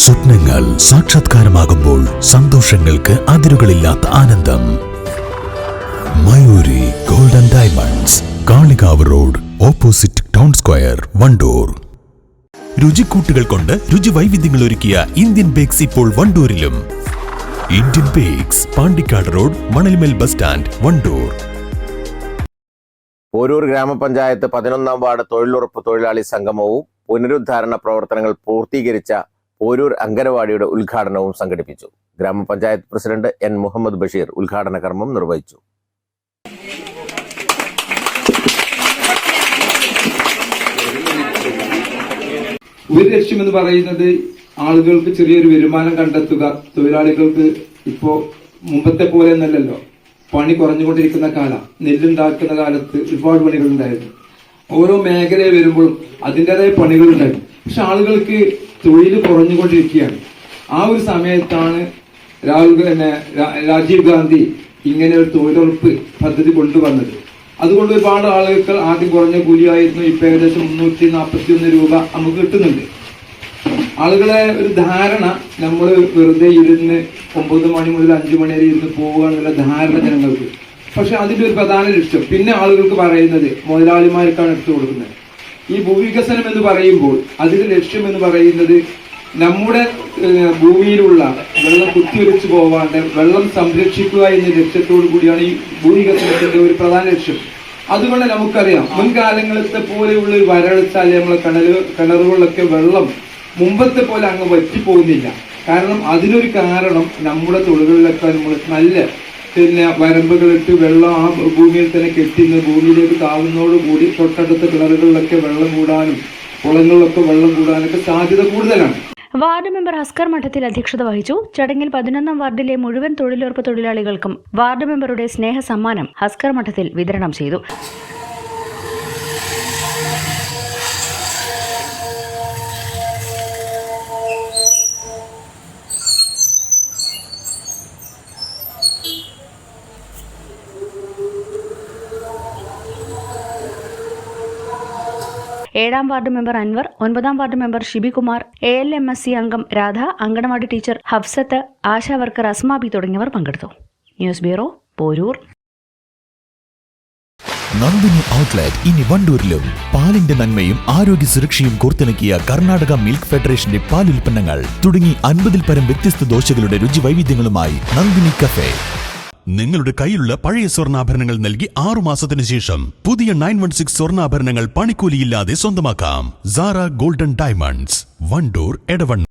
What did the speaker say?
സ്വപ്നങ്ങൾ സാക്ഷാത്കാരമാകുമ്പോൾ സന്തോഷങ്ങൾക്ക് അതിരുകളില്ലാത്ത ആനന്ദം. Mayuri golden diamonds, Kalikavu road, opposite town square, Wandoor. രുചിക്കൂട്ടുകൾ കൊണ്ട് രുചി വൈവിധ്യങ്ങൾ ഒരുക്കിയ ഇന്ത്യൻ ബേക്സ് ഇപ്പോൾ വണ്ടൂരിലും. Indian bakes, Pandikkad road, Manalmel bus stand, Wandoor. Poroor ഗ്രാമപഞ്ചായത്ത് 11-ാം വാർഡ് തൊഴിലുറപ്പ് തൊഴിലാളി സംഗമവും പുനരുദ്ധാരണ പ്രവർത്തനങ്ങൾ പൂർത്തീകരിച്ച പോരൂർ അംഗനവാടിയുടെ ഉദ്ഘാടനവും സംഘടിപ്പിച്ചു. ഗ്രാമപഞ്ചായത്ത് പ്രസിഡന്റ് എൻ മുഹമ്മദ് ബഷീർ ഉദ്ഘാടന കർമ്മം നിർവഹിച്ചു. ഒരു ലക്ഷ്യമെന്ന് പറയുന്നത് ആളുകൾക്ക് ചെറിയൊരു വരുമാനം കണ്ടെത്തുക. തൊഴിലാളികൾക്ക് ഇപ്പോ മുമ്പത്തെ പോലെ എന്നല്ലല്ലോ, പണി കുറഞ്ഞുകൊണ്ടിരിക്കുന്ന കാലം. നെല്ലുണ്ടാക്കുന്ന കാലത്ത് ഒരുപാട് പണികളുണ്ടായിരുന്നു. ഓരോ മേഖലയിൽ വരുമ്പോഴും അതിൻ്റെതായ പണികളുണ്ടായിരുന്നു. പക്ഷെ ആളുകൾക്ക് തൊഴിൽ കുറഞ്ഞുകൊണ്ടിരിക്കുകയാണ്. ആ ഒരു സമയത്താണ് രാജീവ് ഗാന്ധി ഇങ്ങനെ ഒരു തൊഴിലുറപ്പ് പദ്ധതി കൊണ്ടുവന്നത്. അതുകൊണ്ട് ഒരുപാട് ആളുകൾക്ക് ആദ്യം കുറഞ്ഞ കൂലിയായിരുന്നു, ഇപ്പൊ ഏകദേശം 341 രൂപ നമുക്ക് കിട്ടുന്നുണ്ട്. ആളുകളെ ഒരു ധാരണ, നമ്മൾ വെറുതെ ഇരുന്ന് 9 മണി മുതൽ 5 മണി വരെ ഇരുന്ന് പോവുക എന്നുള്ള ധാരണ ജനങ്ങൾക്ക്. പക്ഷെ അതിന്റെ ഒരു പ്രധാന ലക്ഷ്യം പിന്നെ ആളുകൾക്ക് പറയുന്നത് മുതലാളിമാർക്കാണ് എടുത്തു കൊടുക്കുന്നത്. ഈ ഭൂവികസനം എന്ന് പറയുമ്പോൾ അതിന്റെ ലക്ഷ്യം എന്ന് പറയുന്നത് നമ്മുടെ ഭൂമിയിലുള്ള വെള്ളം കുത്തിയൊലിച്ചു പോവാണ്ട് വെള്ളം സംരക്ഷിക്കുക എന്ന ലക്ഷ്യത്തോടു കൂടിയാണ് ഈ ഭൂവികസനത്തിന്റെ ഒരു പ്രധാന ലക്ഷ്യം. അതുകൊണ്ട് നമുക്കറിയാം, മുൻകാലങ്ങളത്തെ പോലെയുള്ള ഒരു വരൾച്ച, നമ്മളെ കിണറുകളിലൊക്കെ വെള്ളം മുമ്പത്തെ പോലെ അങ്ങ് വറ്റിപ്പോകുന്നില്ല. കാരണം അതിനൊരു കാരണം നമ്മുടെ തൊഴിലുകളിലൊക്കെ നമ്മൾ നല്ല വരമ്പുകളിട്ട് വെള്ളം ആ ഭൂമിയിൽ തന്നെ കെട്ടിന്ന് ഭൂമിയിലേക്ക് താവുന്നതോടുകൂടി തൊട്ടടുത്ത കിണറുകളിലൊക്കെ വെള്ളം കൂടാനും കുളങ്ങളിലൊക്കെ വെള്ളം കൂടാനൊക്കെ സാധ്യത കൂടുതലാണ്. വാർഡ് മെമ്പർ ഹസ്കർ മഠത്തിൽ അധ്യക്ഷത വഹിച്ചു. ചടങ്ങിൽ 11-ാം വാർഡിലെ മുഴുവൻ തൊഴിലുറപ്പ് തൊഴിലാളികൾക്കും വാർഡ് മെമ്പറുടെ സ്നേഹ സമ്മാനം ഹസ്കർ മഠത്തിൽ വിതരണം ചെയ്തു. ഏഴാം വാർഡ് മെമ്പർ അൻവർ, 9-ാം വാർഡ് മെമ്പർ ഷിബികുമാർ, ALMSC അംഗം രാധ, അങ്കണവാടി ടീച്ചർ ഹഫ്സത്ത്, ആശാ വർക്കർ അസ്മാബി തുടങ്ങിയവർ പങ്കെടുത്തു. News bureau, Poroor. Nandini outlet ഇനി വണ്ടൂരിലും. പാലിന്റെ നന്മയും ആരോഗ്യ സുരക്ഷയും കോർത്തിണക്കിയ കർണാടക മിൽക്ക് ഫെഡറേഷന്റെ പാലുൽപ്പന്നങ്ങൾ തുടങ്ങി 50-ൽ പരം വ്യത്യസ്ത ദോശകളുടെ രുചി വൈവിധ്യങ്ങളുമായി നന്ദിനി കഫേ. നിങ്ങളുടെ കയ്യിലുള്ള പഴയ സ്വർണ്ണാഭരണങ്ങൾ നൽകി 6 മാസത്തിന് ശേഷം പുതിയ 916 സ്വർണ്ണാഭരണങ്ങൾ പണിക്കൂലിയില്ലാതെ സ്വന്തമാക്കാം. Sara golden diamonds, Wandoor, Edavanna.